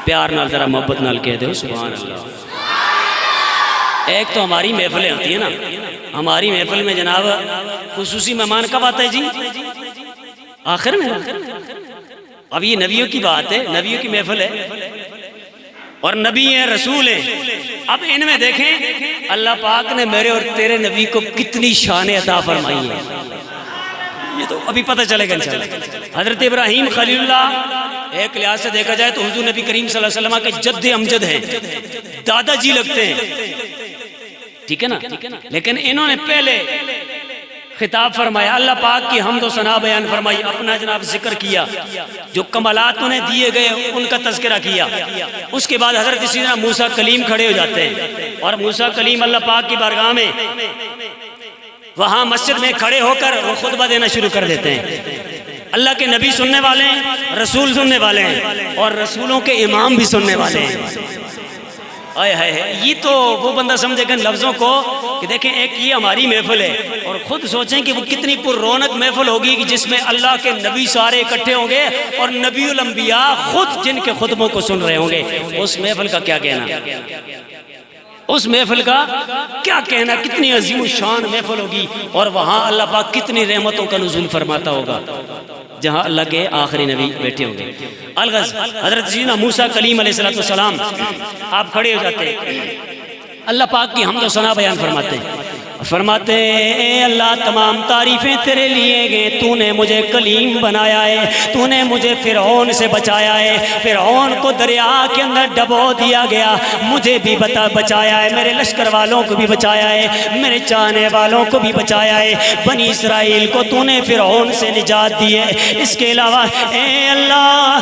پیار نال ذرا محبت نال کہہ دو سبحان اللہ۔ ایک تو ہماری محفلیں ہوتی ہیں نا، ہماری محفل میں جناب خصوصی مہمان کب آتا ہے جی؟ آخر میں۔ اب یہ نبیوں کی بات ہے، نبیوں کی محفل ہے اور نبی ہیں، رسول ہیں۔ اب ان میں دیکھیں اللہ پاک نے میرے اور تیرے نبی کو کتنی شان عطا فرمائی ہے، یہ تو ابھی پتہ چلے گا انشاءاللہ۔ حضرت ابراہیم خلیل اللہ ایک لحاظ سے دیکھا جائے تو حضور نبی کریم صلی اللہ علیہ وسلم کے جد امجد ہیں، دادا جی لگتے ہیں، ٹھیک ہے نا؟ لیکن انہوں نے پہلے خطاب فرمایا، اللہ پاک کی حمد و ثنا بیان فرمائی، اپنا جناب ذکر کیا، جو کمالات انہیں دیے گئے ان کا تذکرہ کیا۔ اس کے بعد حضرت سیدنا موسیٰ کلیم کھڑے ہو جاتے ہیں اور موسیٰ کلیم اللہ پاک کی بارگاہ میں وہاں مسجد میں کھڑے ہو کر وہ خطبہ دینا شروع کر دیتے ہیں. اللہ کے نبی سننے والے ہیں، رسول سننے والے ہیں، اور رسولوں کے امام بھی سننے والے ہیں. آئے ہائے، یہ تو وہ بندہ سمجھے گا لفظوں کو کہ دیکھیں ایک یہ ہماری محفل ہے، اور خود سوچیں کہ وہ کتنی پر رونق محفل ہوگی کہ جس میں اللہ کے نبی سارے اکٹھے ہوں گے اور نبی الانبیاء خود جن کے خطبوں کو سن رہے ہوں گے. اس محفل کا کیا کہنا، اس محفل کا کیا کہنا، کتنی عظیم الشان محفل ہوگی. اور وہاں اللہ پاک کتنی رحمتوں کا نزول فرماتا ہوگا جہاں اللہ کے آخری نبی بیٹھے ہوں گے. الغرض حضرت سیدنا موسیٰ کلیم علیہ السلام آپ کھڑے ہو جاتے ہیں، اللہ پاک کی حمد و ثنا بیان فرماتے ہیں. فرماتے اے اللہ تمام تعریفیں تیرے لیے گئے، تو نے مجھے کلیم بنایا ہے، تو نے مجھے فرعون سے بچایا ہے، فرعون کو دریا کے اندر ڈبو دیا گیا، مجھے بھی بچایا ہے، میرے لشکر والوں کو بھی بچایا ہے، میرے چاہنے والوں کو بھی بچایا ہے، بنی اسرائیل کو تو نے فرعون سے نجات دی ہے. اس کے علاوہ اے اللہ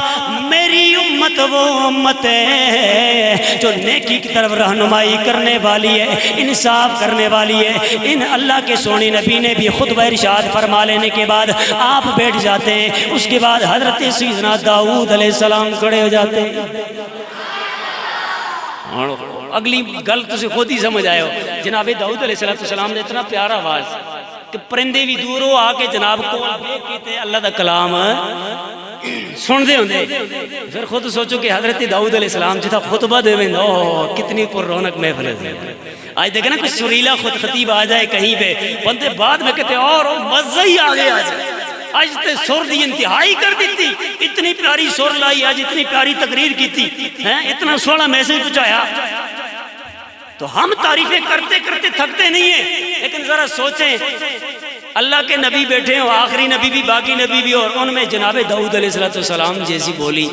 میری امت وہ امت ہے جو نیکی کی طرف رہنمائی کرنے والی ہے، انصاف کرنے والی ہے. ان اللہ کے سونے نبی نے بھی خطبہ ارشاد فرما لینے کے بعد آپ بیٹھ جاتے ہیں. اس کے بعد حضرت سیدنا داؤد علیہ السلام کھڑے ہو جاتے ہیں. اگلی گل تسی خود ہی سمجھ آئے ہو. جناب داؤد علیہ السلام نے اتنا پیارا آواز کہ پرندے بھی دوروں آ کے جناب کو کہتے اللہ دا کلام سن دے ہوندے. پھر خود سوچو کہ حضرت داؤد علیہ السلام جتا خطبہ دے میں کتنی پر رونق محفل ہے. آج دیکھیں نا کوئی سریلا خود خطیب آ جائے کہیں پہ، بندے بعد میں کہتے اور مزہ ہی آگے آ جائے. آج تے سر دی انتہائی کر دیتی، اتنی پیاری سر لائی، آج اتنی پیاری تقریر کی تھی، اتنا سوڑا میسج پہنچایا. تو ہم تعریفیں کرتے کرتے تھکتے نہیں ہیں. لیکن ذرا سوچیں اللہ کے نبی بیٹھے ہیں، آخری نبی بھی باقی نبی بھی، اور ان میں جناب داؤد علیہ السلام جیسی بولی،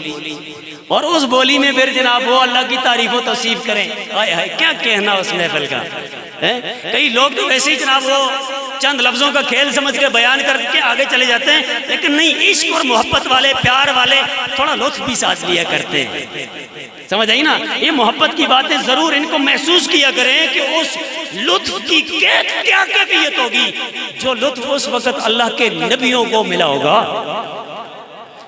اور اس بولی میں پھر جناب وہ اللہ کی تعریف و توصیف کریں. آئے ہائے کیا کہنا اس محفل کا. کئی لوگ تو ویسے ہی جناب وہ چند لفظوں کا کھیل سمجھ کے بیان کر کے آگے چلے جاتے ہیں، لیکن نہیں، عشق اور محبت والے پیار والے تھوڑا لطف بھی ساتھ لیا کرتے ہیں. سمجھ آئی نا، یہ محبت کی باتیں ضرور ان کو محسوس کیا کریں کہ اس لطف کی کیا کیفیت ہوگی جو لطف اس وقت اللہ کے نبیوں کو ملا ہوگا.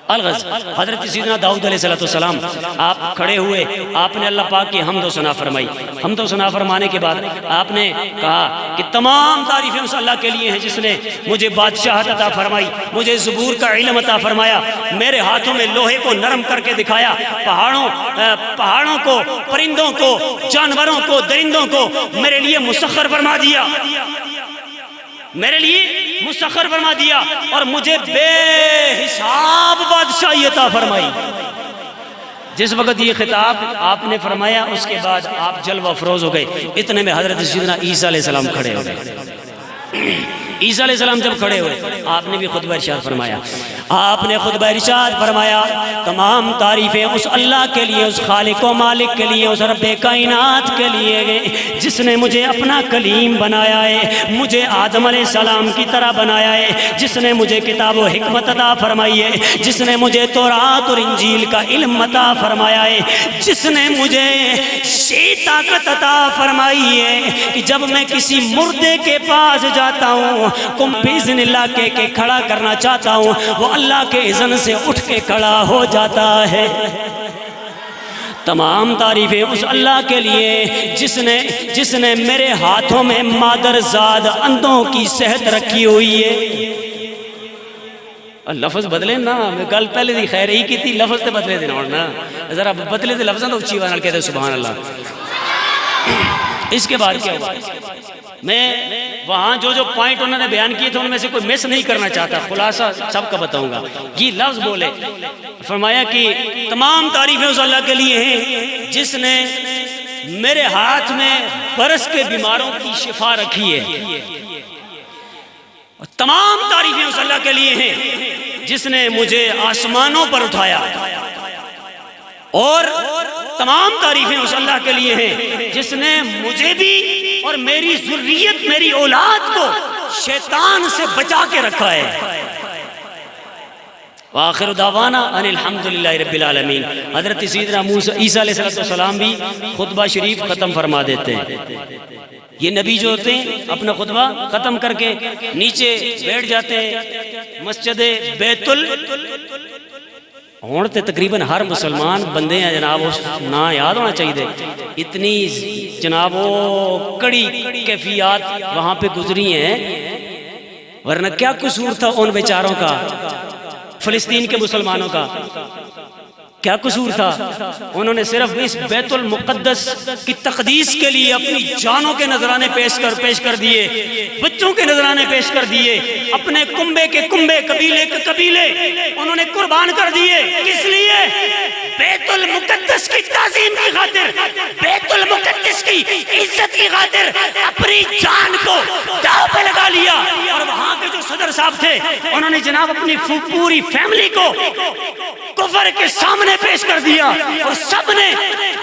الغرض حضرت سیدنا داؤد علیہ السلام آپ کھڑے ہوئے، آپ نے اللہ پاک کی حمد و ثنا فرمائی. حمد و ثنا فرمانے کے بعد آپ نے کہا کہ تمام تعریفیں اس اللہ کے لیے ہیں جس نے مجھے بادشاہت عطا فرمائی، مجھے زبور کا علم عطا فرمایا، میرے ہاتھوں میں لوہے کو نرم کر کے دکھایا، پہاڑوں کو، پرندوں کو، جانوروں کو، درندوں کو میرے لیے مسخر فرما دیا، میرے لیے مسخر فرما دیا، اور مجھے بے حساب بادشاہی عطا فرمائی. جس وقت یہ خطاب آپ نے فرمایا اس کے بعد آپ جلوہ افروز ہو گئے. اتنے میں حضرت سیدنا عیسیٰ علیہ السلام کھڑے ہو گئے. عیسیٰ علیہ السلام جب کھڑے ہوئے آپ نے بھی خطبہ ارشاد فرمایا. آپ نے خطبہ ارشاد فرمایا تمام تعریفیں اس اللہ کے لیے، اس خالق و مالک کے لیے، اس رب کائنات کے لیے گئے جس نے مجھے اپنا کلیم بنایا ہے، مجھے آدم علیہ السلام کی طرح بنایا ہے، جس نے مجھے کتاب و حکمت عطا فرمائی ہے، جس نے مجھے تورات اور انجیل کا علم عطا فرمایا ہے، جس نے مجھے طاقت عطا فرمائی ہے کہ جب میں کسی مردے کے پاس جاتا ہوں، کم باذن اللہ کے کھڑا کرنا چاہتا ہوں، وہ اللہ کے اذن سے اٹھ کے کھڑا ہو جاتا ہے. تمام تعریفیں اس اللہ کے لیے جس نے میرے ہاتھوں میں مادر زاد اندھوں کی صحت رکھی ہوئی ہے. لفظ بدلے نا، میں گل پہلے دی خیر ہی کی تھی، لفظ تے بدلے دینا ہونا، ذرا بدلے دے لفظاں تو اچھی بات نال کہتے سبحان اللہ. اس کے بعد کیا ہوا، میں وہاں جو پوائنٹ انہوں نے بیان کیے تھے ان میں سے کوئی مس نہیں کرنا چاہتا، خلاصہ سب کا بتاؤں گا. یہ لفظ بولے، فرمایا کہ تمام تعریفیں اس اللہ کے لیے ہیں جس نے میرے ہاتھ میں برس کے بیماروں کی شفا رکھی ہے. تمام تعریفیں اس اللہ کے لیے ہیں جس نے مجھے آسمانوں پر اٹھایا، اور تمام تعریفیں اس اللہ کے لیے ہیں جس نے مجھے بھی اور میری ذریت، میری اولاد کو شیطان سے بچا کے رکھا ہے. وآخر دعوانا ان الحمدللہ رب العالمین. حضرت سیدنا عیسیٰ علیہ السلام بھی خطبہ شریف ختم فرما دیتے ہیں. یہ نبی جو ہوتے ہیں اپنا خطبہ ختم کر کے نیچے بیٹھ جاتے ہیں مسجد بیت ہون تے تقریباً ہر مسلمان بندے ہیں جناب، اس نا یاد ہونا چاہیے، اتنی جناب وہ کڑی کیفیات وہاں پہ گزری ہیں، ورنہ کیا قصور تھا ان بیچاروں کا، فلسطین کے مسلمانوں کا کیا قصور تھا؟ انہوں نے صرف اس بیت المقدس کی تقدیس کے لیے اپنی جانوں کے نذرانے پیش کر دیے، بچوں کے نذرانے پیش کر دیے، اپنے کنبے کے کنبے، قبیلے کے قبیلے انہوں نے قربان کر دیے۔ کس لیے؟ بیت المقدس کی تعظیم کی خاطر، بیت المقدس کی عزت کی خاطر اپنی جان کو داؤ پہ لگا لیا۔ اور وہاں کے جو صدر صاحب تھے انہوں نے جناب اپنی پوری فیملی کو کفر کے سامنے پیش کر دیا اور سب نے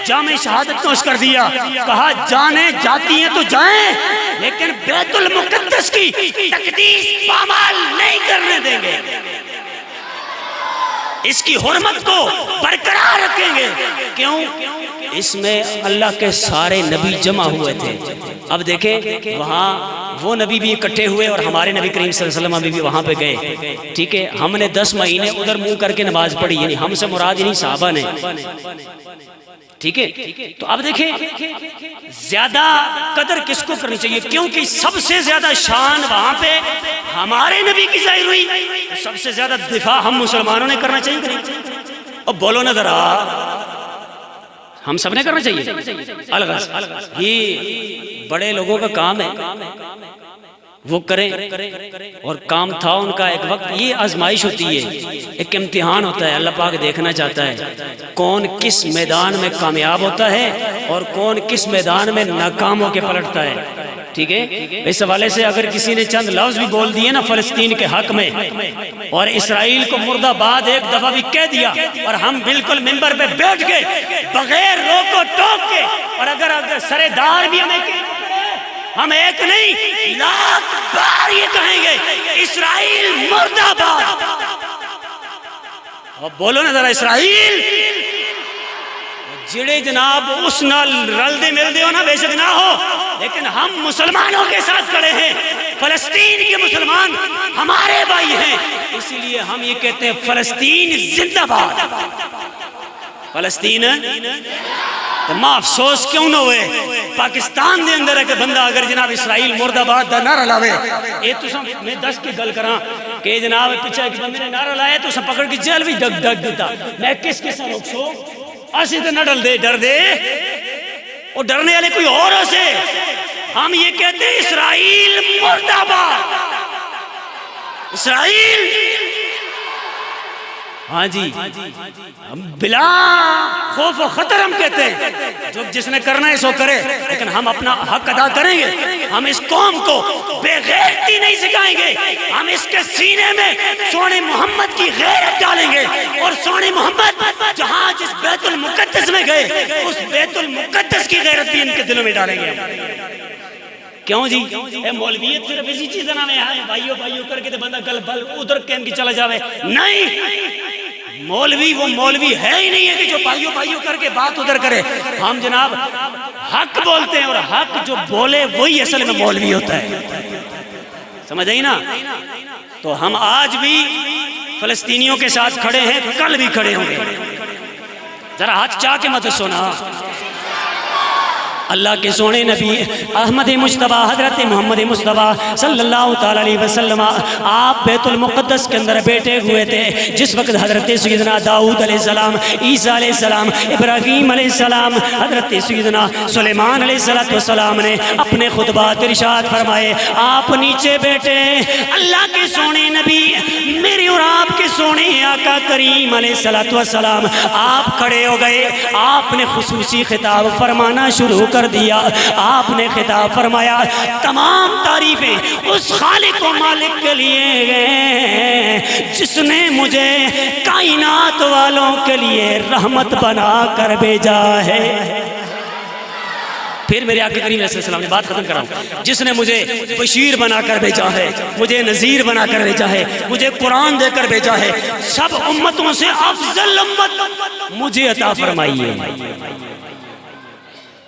جامع شہادت نوش کر دیا، کہا جانیں جاتی ہیں تو جائیں لیکن بیت المقدس کی تقدیس پامال نہیں کرنے دیں گے، اس کی حرمت کو برقرار رکھیں گے۔ کیوں؟ اس میں اللہ کے سارے نبی جمع ہوئے تھے۔ اب دیکھیں وہاں وہ نبی بھی اکٹھے ہوئے اور ہمارے نبی کریم صلی اللہ علیہ وسلم بھی وہاں پہ گئے، ٹھیک ہے، ہم نے 10 مہینے ادھر منہ کر کے نماز پڑھی، یعنی ہم سے مراد یعنی صحابہ نے، ٹھیک ہے۔ تو اب دیکھیں زیادہ قدر کس کو کرنی چاہیے؟ کیونکہ سب سے زیادہ شان وہاں پہ ہمارے نبی کی ظاہر ہوئی، سب سے زیادہ دفاع ہم مسلمانوں نے کرنا چاہیے کہ نہیں؟ اب بولو نہ ذرا، ہم سب نے کرنا چاہیے۔ الغرض یہ بڑے لوگوں کا کام ہے، وہ کریں، اور کام تھا ان کا ایک وقت۔ یہ آزمائش ہوتی ہے، ایک امتحان ہوتا ہے، اللہ پاک دیکھنا چاہتا ہے کون کس میدان میں کامیاب ہوتا ہے اور کون کس میدان میں ناکام ہو کے پلٹتا ہے، ٹھیک ہے۔ اس حوالے سے اگر کسی نے چند لفظ بھی بول دیے نا فلسطین کے حق میں اور اسرائیل کو مرد آباد ایک دفعہ بھی کہہ دیا اور ہم بالکل منبر پہ بیٹھ گئے بغیر روک و ٹوک کے، اور اگر سرے دار بھی ہم ایک نہیں لاکھ بار یہ کہیں گے اسرائیل مرد آباد۔ اب بولو نا ذرا، اسرائیل جڑے جناب اس نال رل دے مل دے ہو نا، بے شک نہ ہو، لیکن ہم مسلمانوں کے ساتھ کھڑے ہیں، فلسطین کے مسلمان ہمارے بھائی ہیں، اسی لیے ہم یہ کہتے ہیں فلسطین زندہ باد، فلسطین۔ تو ماں افسوس کیوں نہ ہوئے پاکستان دے اندر ہے کہ بندہ اگر جناب اسرائیل مرد آباد دا نعرہ لاوے، یہ تو میں 10 کی گل کراں کہ جناب پیچھے ایک بندے نے نعرہ لایا تو سب پکڑ کے جیل بھی ڈگ دیتا، میں کس قسم روک سو اسی تو نہ ڈل دے، ڈر دے، وہ ڈرنے والے کوئی اور ہو سے۔ ہم یہ کہتے ہیں اسرائیل مرد آباد، اسرائیل، ہاں جی، بلا خوف و خطر ہم کہتے ہیں، جو جس نے کرنا ہے سو کرے، لیکن ہم اپنا حق ادا کریں گے۔ ہم اس قوم کو بے غیرتی نہیں سکھائیں گے، ہم اس کے سینے میں سونے محمد کی غیرت ڈالیں گے، اور سونے محمد جہاں جس بیت المقدس میں گئے اس بیت المقدس کی غیرت بھی ان کے دلوں میں ڈالیں گے۔ کیوں جی؟ اے مولویت صرف اسی چیزیں نہ میں بھائیو بھائیو کر کے بندہ گل بل ادھر کہن کی چلا جاوے، نہیں، مولوی وہ مولوی ہے ہی نہیں ہے کہ جو بھائیو بھائیو کر کے بات ادھر کرے۔ ہم جناب حق بولتے ہیں، اور حق جو بولے وہی اصل میں مولوی ہوتا ہے، سمجھ آئی نا؟ تو ہم آج بھی فلسطینیوں کے ساتھ کھڑے ہیں، کل بھی کھڑے ہوں گے، ذرا ہاتھ چاہ کے مت سونا۔ اللہ کے سونے نبی احمد مجتبیٰ حضرت محمد مصطفیٰ صلی اللہ تعالیٰ علیہ وسلم آپ بیت المقدس کے اندر بیٹھے ہوئے تھے جس وقت حضرت سیدنا داؤد علیہ السلام، عیسیٰ علیہ السلام، ابراہیم علیہ السلام، حضرت سیدنا سلیمان علیہ السلام نے اپنے خطبات ارشاد فرمائے۔ آپ نیچے بیٹھے، اللہ کے سونے نبی میرے اور آپ کے سونے آقا کریم علیہ السلام آپ کھڑے ہو گئے، آپ نے خصوصی خطاب فرمانا شروع کر دیا۔ آپ نے خطاب فرمایا تمام تعریفیں اس خالق و مالک کے لیے ہیں جس نے مجھے کائنات والوں کے لیے رحمت بنا کر بھیجا ہے۔ پھر میرے آقا کریم علیہ السلام نے بات ختم کراؤں، جس نے مجھے بشیر بنا کر بھیجا ہے، مجھے نذیر بنا کر بھیجا ہے، مجھے قرآن دے کر بھیجا ہے، سب امتوں سے افضل امت مجھے عطا فرمائی ہے۔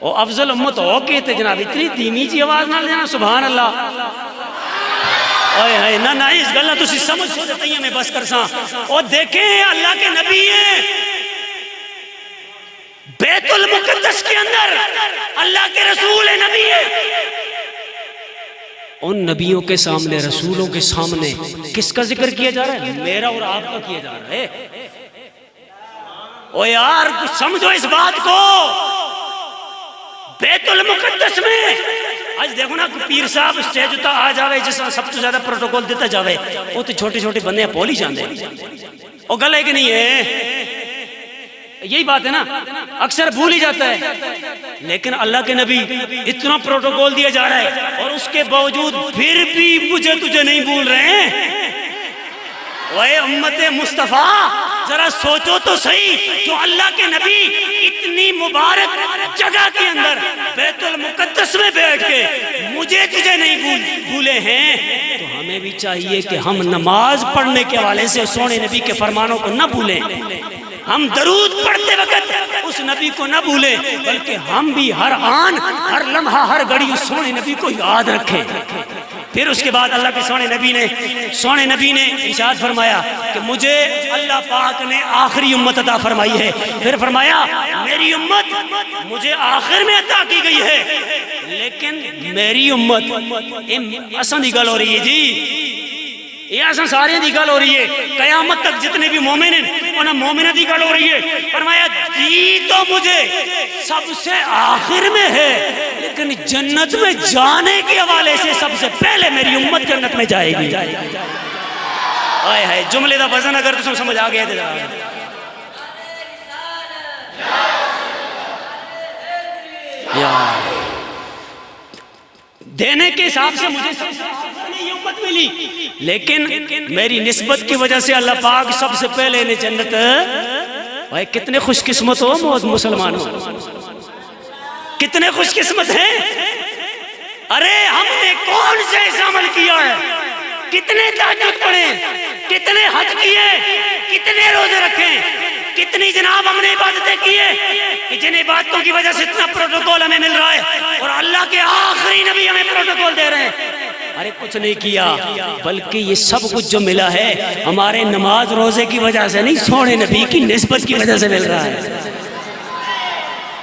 او افضل امت ہو کے تے جناب اتنی دھیمی جی آواز نہ لینا سبحان اللہ اوئے ہائے نہ اس گلہ تسی سمجھ سو دیتے ہیں میں بس کر ساں او دیکھیں اللہ کے نبی ہیں بیت المقدس کے اندر اللہ کے رسول نبی ہیں ان نبیوں کے سامنے رسولوں کے سامنے کس کا ذکر کیا جا رہا ہے میرا اور آپ کا کیا جا رہا ہے او یار کچھ سمجھو اس بات کو بیت المقدس میں آج دیکھو نا پیر صاحب اسٹیج ہوتا آ جاوے جس سب تو زیادہ پروٹوکول دیتا جاوے وہ تو چھوٹے چھوٹے بندے ہیں پولی جاندے وہ گل ہے کہ نہیں ہے یہی بات ہے نا اکثر بھول ہی جاتا ہے لیکن اللہ کے نبی اتنا پروٹوکول دیا جا رہا ہے اور اس کے باوجود پھر بھی مجھے تجھے نہیں بھول رہے ہیں اے امت مصطفیٰ ذرا سوچو تو صحیح جو اللہ کے نبی اتنی مبارک جگہ کے اندر بیت المقدس میں بیٹھ کے مجھے تجھے نہیں بھولے ہیں تو ہمیں بھی چاہیے کہ ہم نماز پڑھنے کے حوالے سے سونے نبی کے فرمانوں کو نہ بھولیں ہم درود پڑھتے وقت اس نبی کو نہ بھولیں بلکہ ہم بھی ہر آن ہر لمحہ ہر گھڑی اس سونے نبی کو یاد رکھیں پھر اس کے بعد اللہ کے سونے نبی نے ارشاد فرمایا کہ مجھے اللہ پاک نے آخری امت عطا فرمائی ہے پھر فرمایا میری امت مجھے آخر میں عطا کی گئی ہے لیکن میری امت اساں دی گل ہو رہی ہے جی یہ اساں سارے دی گل ہو رہی ہے قیامت تک جتنے بھی مومن ہیں انہاں مومنہ دی گل ہو رہی ہے فرمایا دی تو مجھے سب سے آخر میں ہے لیکن جنت میں جانے کے حوالے سے سب سے پہلے میری امت جنت میں جائے گی آئے ہے جملے دا وزن اگر تم سمجھ آ گیا تھا دینے کے حساب سے مجھے سب سے یہ امت ملی لیکن میری نسبت کی وجہ سے اللہ پاک سب سے پہلے انہیں جنت بھائی کتنے خوش قسمت ہو موت مسلمانوں کتنے خوش قسمت ہیں ارے ہم نے کون سے ایسا عمل کیا ہے کتنے تہجد پڑھے کتنے حج کیے کتنے روزے رکھے کتنی جناب ہم نے عبادتیں کیے کہ جن عبادتوں کی وجہ سے اتنا پروٹوکول ہمیں مل رہا ہے اور اللہ کے آخری نبی ہمیں پروٹوکول دے رہے ہیں ارے کچھ نہیں کیا بلکہ یہ سب کچھ جو ملا ہے ہمارے نماز روزے کی وجہ سے نہیں سونے نبی کی نسبت کی وجہ سے مل رہا ہے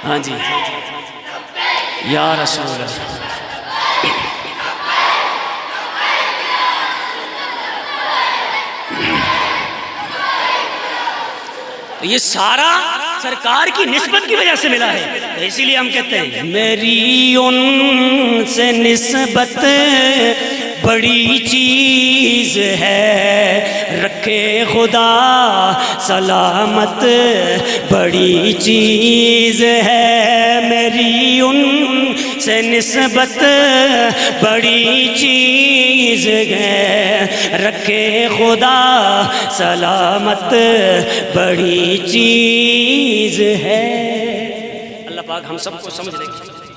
ہاں جی یا رسول اللہ یہ سارا سرکار کی نسبت کی وجہ سے ملا ہے تو اسی لیے ہم کہتے ہیں میری ان سے نسبت بڑی چیز ہے رکھے خدا سلامت بڑی چیز ہے میری ان سے نسبت بڑی چیز ہے رکھے خدا سلامت بڑی چیز ہے اللہ پاک ہم سب کو سمجھ لے